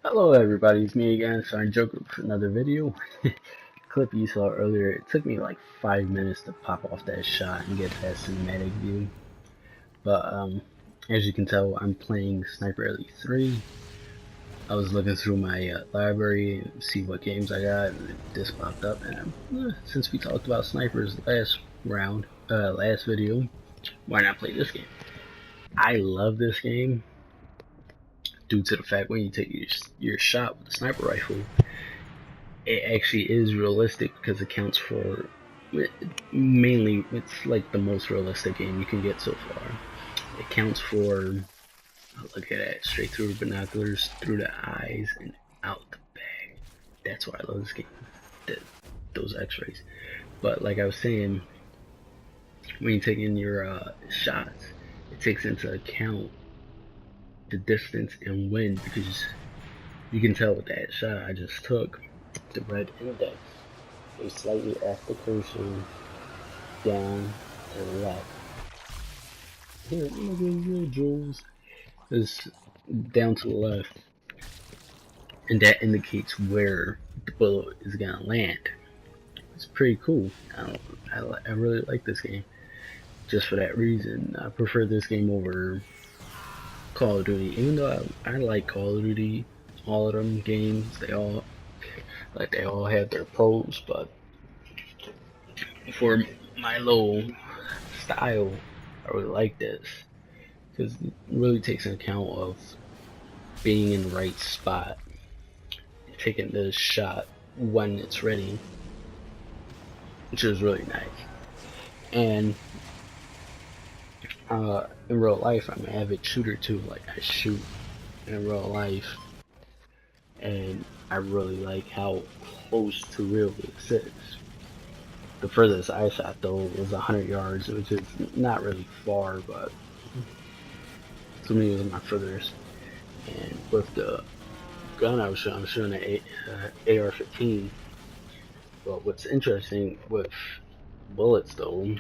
Hello everybody, it's me again, Sergeant Joker for another video. Clip you saw earlier, it took me like 5 minutes to pop off that shot and get that cinematic view. But as you can tell, I'm playing Sniper Elite 3. I was looking through my library and see what games I got, and this popped up. And since we talked about snipers last video, why not play this game? I love this game due to the fact when you take your shot with a sniper rifle, it actually is realistic because it counts for mainly it's like the most realistic game you can get so far. It counts for look at that straight through the binoculars, through the eyes, and out the bag. That's why I love this game. Those X-rays. But like I was saying, when you take in your shots, it takes into account the distance and wind because you can tell with that shot I just took, the red index is slightly off the cursor down and left. Here, look at your jewels. Is down to the left, and that indicates where the bullet is gonna land. It's pretty cool. I really like this game just for that reason. I prefer this game over Call of Duty, even though I like Call of Duty. All of them games, they all have their pros, but for my little style, I really like this because it really takes an account of being in the right spot, taking the shot when it's ready, which is really nice. And in real life, I'm an avid shooter too. Like I shoot in real life, and I really like how close to real this is. The furthest I shot though was 100 yards, which is not really far, but to me it was my furthest. And with the gun I was shooting an AR-15. But what's interesting with bullets though is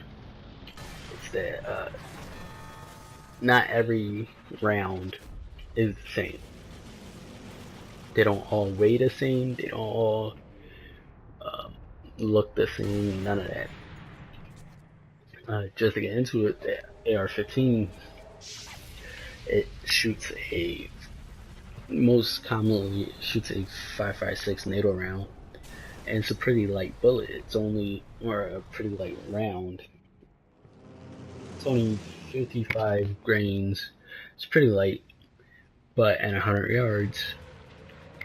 that not every round is the same. They don't all weigh the same. They don't all look the same. None of that. Just to get into it, the AR-15, it shoots a most commonly it shoots a 5.56 NATO round, and it's a pretty light bullet. It's only or a pretty light round. It's only 55 grains. It's pretty light, but at 100 yards,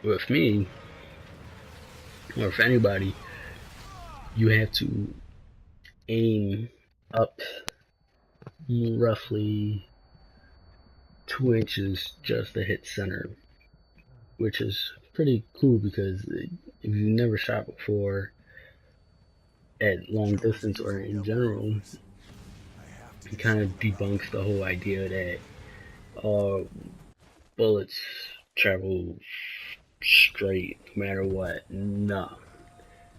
with me or with anybody, you have to aim up roughly 2 inches just to hit center, which is pretty cool because if you've never shot before at long distance or in general, it kind of debunks the whole idea that bullets travel straight no matter what. No.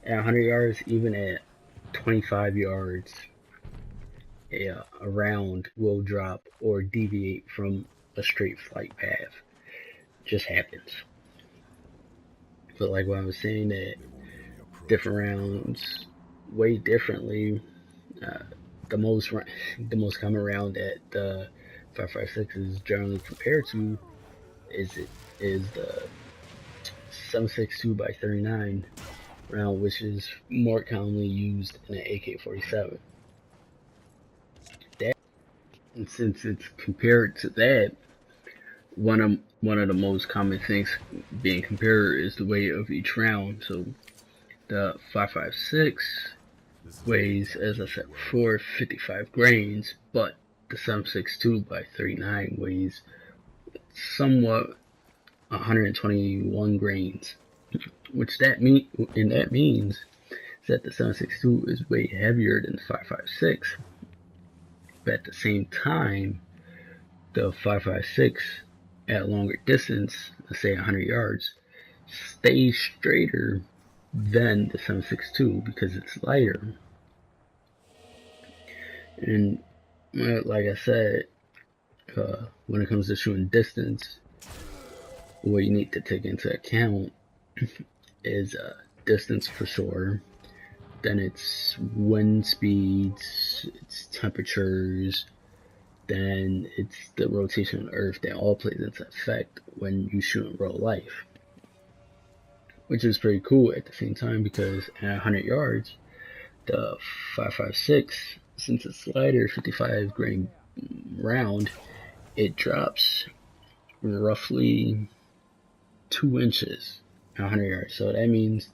At 100 yards, even at 25 yards, a round will drop or deviate from a straight flight path. It just happens. But like what I was saying, that different rounds weigh differently. Uh, the most common round that the 5.56 is generally compared to is the 7.62 by 39 round, which is more commonly used in an AK-47. That, and since it's compared to that, one of the most common things being compared is the weight of each round. So the 5.56 weighs, as I said before, 55 grains, but the 7.62 by 39 weighs somewhat 121 grains, which that means that the 7.62 is way heavier than the 5.56. But at the same time, the 5.56 at a longer distance, let's say 100 yards, stays straighter than the 7.62 because it's lighter. And like I said, when it comes to shooting distance, what you need to take into account is distance for sure. Then it's wind speeds, it's temperatures, then it's the rotation of the Earth that all plays into effect when you shoot in real life. Which is pretty cool at the same time because at 100 yards, the 5.56, since it's lighter, 55 grain round, it drops roughly 2 inches at 100 yards. So that means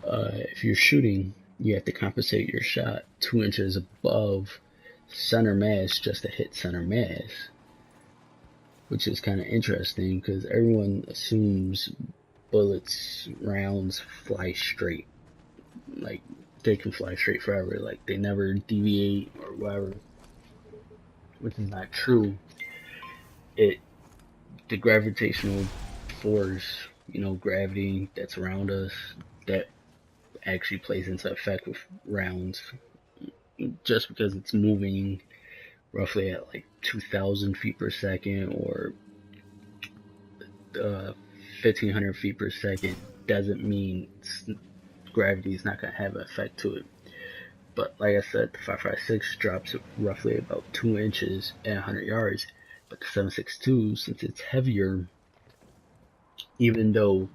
if you're shooting, you have to compensate your shot 2 inches above center mass just to hit center mass, which is kind of interesting because everyone assumes bullets, rounds fly straight. Like, they can fly straight forever. Like, they never deviate or whatever, which is not true. The gravitational force, gravity that's around us, that actually plays into effect with rounds. Just because it's moving roughly at like 2,000 feet per second or 1,500 feet per second doesn't mean gravity is not going to have an effect to it. But like I said, the 5.56 drops roughly about 2 inches at 100 yards. But the 7.62, since it's heavier, even though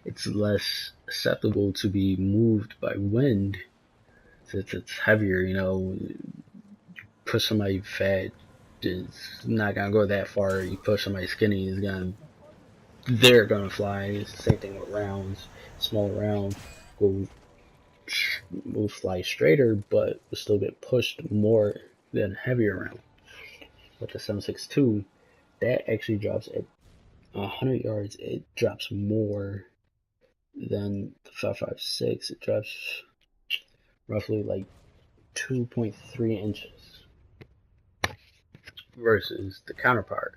it's less susceptible to be moved by wind, since it's heavier, push somebody fat, it's not gonna go that far. You push somebody skinny, they're gonna fly. It's the same thing with rounds. Small round will fly straighter, but will still get pushed more than heavier round. But the 7.62, that actually drops at 100 yards. It drops more than the 5.56. It drops roughly like 2.3 inches versus the counterpart.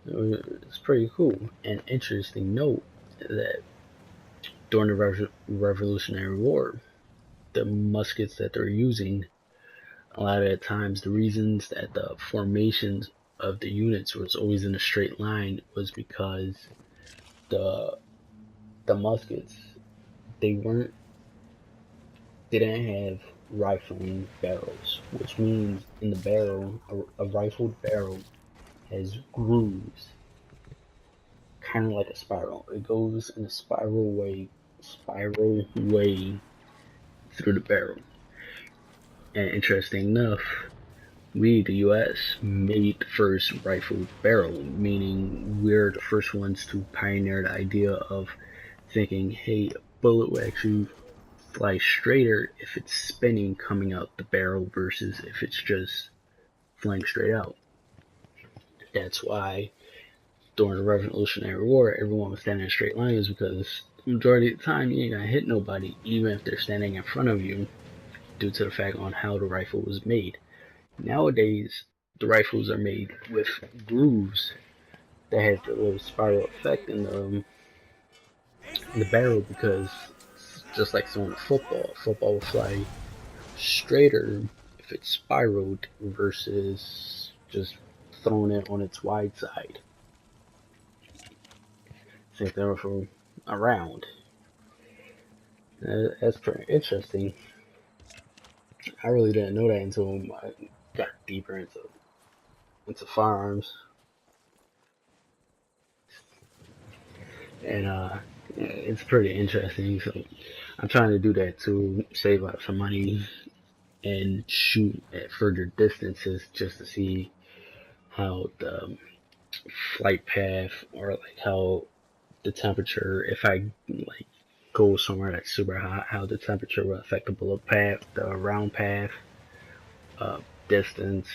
It's pretty cool. An interesting note that during the Revolutionary War, the muskets that they're using, a lot of the times the reasons that the formations of the units was always in a straight line was because the muskets, they didn't have rifling barrels, which means in the barrel, a rifled barrel has grooves, kind of like a spiral. It goes in a spiral way through the barrel. And interesting enough, we, the U.S., made the first rifled barrel, meaning we're the first ones to pioneer the idea of thinking, hey, a bullet will actually fly straighter if it's spinning coming out the barrel versus if it's just flying straight out. That's why during the Revolutionary War, everyone was standing in straight lines, because the majority of the time you ain't gonna hit nobody, even if they're standing in front of you, due to the fact on how the rifle was made. Nowadays, the rifles are made with grooves that has the little spiral effect in the barrel, because just like throwing a football will fly straighter if it's spiraled versus just throwing it on its wide side. Same thing for a round. That's pretty interesting. I really didn't know that until I got deeper into firearms. And it's pretty interesting. So I'm trying to do that to save up some money and shoot at further distances just to see how the flight path, or like how the temperature, if I like go somewhere that's super hot, how the temperature will affect the bullet path, the round path, distance,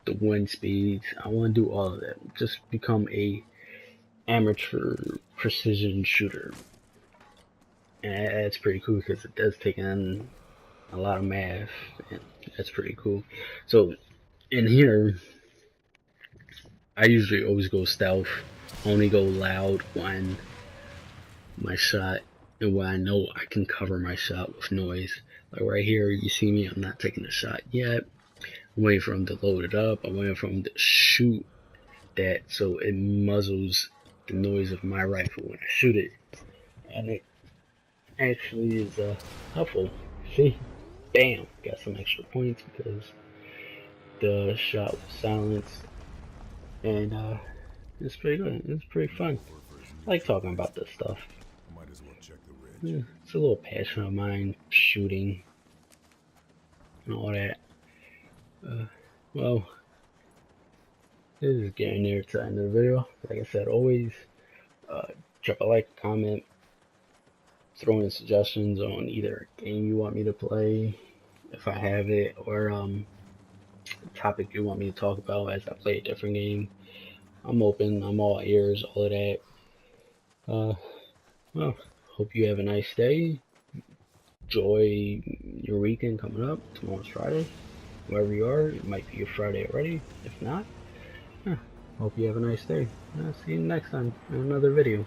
the wind speeds. I want to do all of that. Just become a amateur precision shooter. And that's pretty cool because it does take in a lot of math, and that's pretty cool. So in here, I usually always go stealth, only go loud when my shot, and when I know I can cover my shot with noise. Like right here, you see me, I'm not taking a shot yet. I'm waiting for him to load it up. I'm waiting for him to shoot that so it muzzles the noise of my rifle when I shoot it, and it actually is helpful. See, bam, got some extra points because the shot was silenced, and it's pretty good. It's pretty fun. I like talking about this stuff. Yeah, it's a little passion of mine, shooting and all that. Well, this is getting near to the end of the video. Like I said, always drop a like, comment, throw in suggestions on either game you want me to play, if I have it, or topic you want me to talk about as I play a different game. I'm open. I'm all ears, all of that. Well, hope you have a nice day. Enjoy your weekend coming up. Tomorrow's Friday. Wherever you are, it might be your Friday already. If not, hope you have a nice day. I'll see you next time in another video.